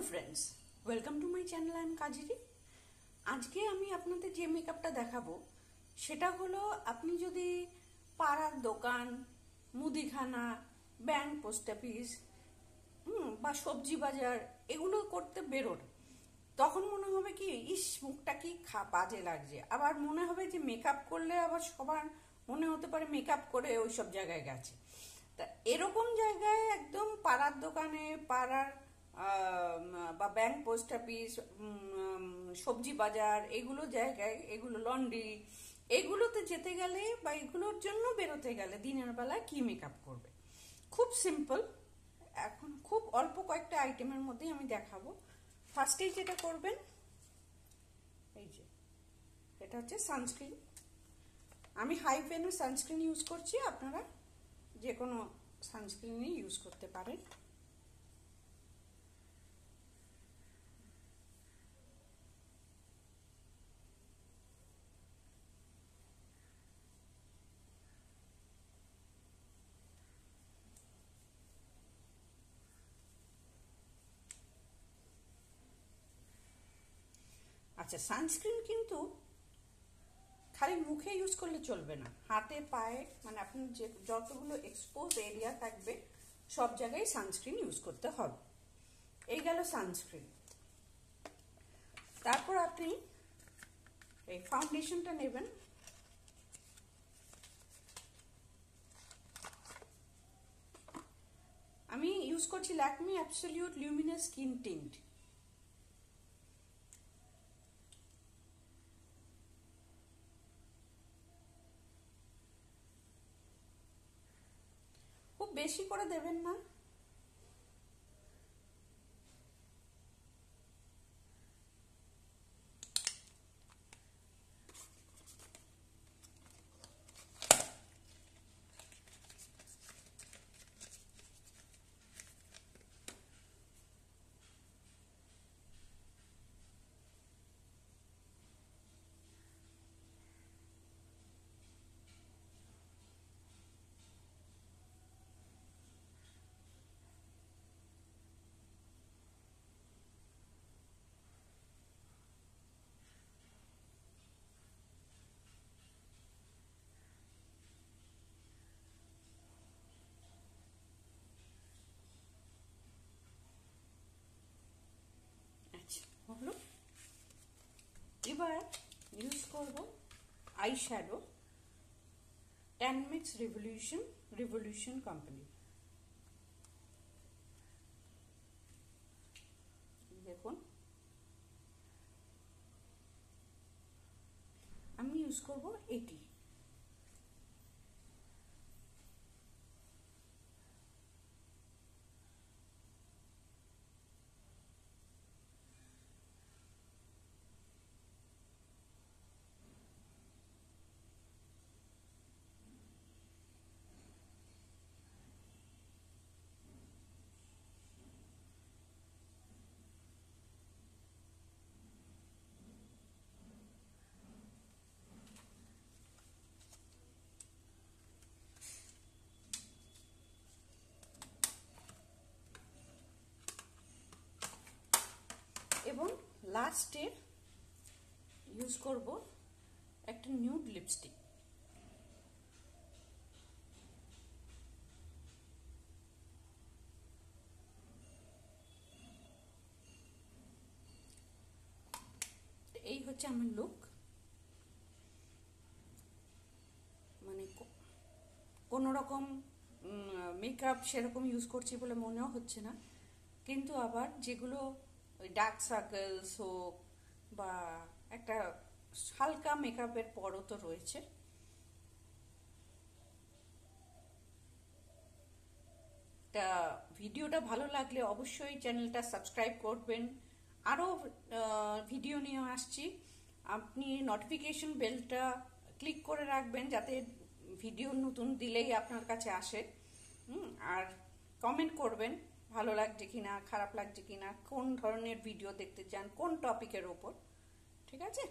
Friends, welcome to my channel. I am Kajeri. আজকে আমি আপনাদের যে মেকআপটা দেখাবো সেটা হলো, আপনি যদি পাড়ার দোকান, মুদিখানা, ব্যাংক, পোস্ট অফিস বা সবজি বাজার এগুলো করতে বেরোন, তখন মনে হবে কি, ইস মুখটা কি বাজে লাগছে। আবার মনে হবে যে মেকআপ করলে আবার সবার মনে হতে পারে মেকআপ করে ওইসব জায়গায় গেছে। তা এরকম জায়গায় একদম পাড়ার দোকানে, পাড়ার বা ব্যাংক, পোস্ট অফিস, সবজি বাজার, এগুলো জায়গায়, এগুলো লন্ড্রি, এগুলোতে যেতে গেলে বা এগুলোর জন্য বেরোতে গেলে দিনের বেলা কি মেকআপ করবে? খুব সিম্পল। এখন খুব অল্প কয়েকটা আইটেমের মধ্যেই আমি দেখাবো। ফার্স্টেই যেটা করবেন, এই যে এটা হচ্ছে সানস্ক্রিন। আমি হাই ফেনের সানস্ক্রিন ইউজ করছি, আপনারা যে কোনো সানস্ক্রিনই ইউজ করতে পারেন। আচ্ছা, সানস্ক্রিন কিন্তু খালি মুখে ইউজ করলে চলবে না, হাতে, পায়ে, মানে আপনি যে যতগুলো এক্সপোজ এরিয়া থাকবে সব জায়গায় সানস্ক্রিন ইউজ করতে হবে। এই গেল সানস্ক্রিন। তারপর আপনি এই ফাউন্ডেশনটা নেবেন। আমি ইউজ করছি ল্যাকমি অ্যাবসলিউট লিউমিনাস স্কিন টিন্ট। খুব বেশি করে দেবেন না, হলো। এবার ইউজ করব আই শ্যাডো, ট্যানমেক্স রিভলিউশন কোম্পানি। দেখুন, আমি ইউজ করব এটি। এবং লাস্টে ইউজ করব একটা নিউড লিপস্টিক। এই হচ্ছে আমার লুক। মানে কোনো রকম মেকআপ সেরকম ইউজ করছি বলে মনেও হচ্ছে না, কিন্তু আবার যেগুলো ওই ডার্ক সার্কেলস হোক বা একটা হালকা মেকআপের পরও তো রয়েছে। তা ভিডিওটা ভালো লাগলে অবশ্যই চ্যানেলটা সাবস্ক্রাইব করবেন। আরও ভিডিও নিয়ে আসছি, আপনি নোটিফিকেশন বেলটা ক্লিক করে রাখবেন যাতে ভিডিও নতুন দিলেই আপনার কাছে আসে। আর কমেন্ট করবেন ভালো লাগছে কিনা, খারাপ লাগছে কিনা, কোন ধরনের ভিডিও দেখতে চান, কোন টপিকের ওপর। ঠিক আছে?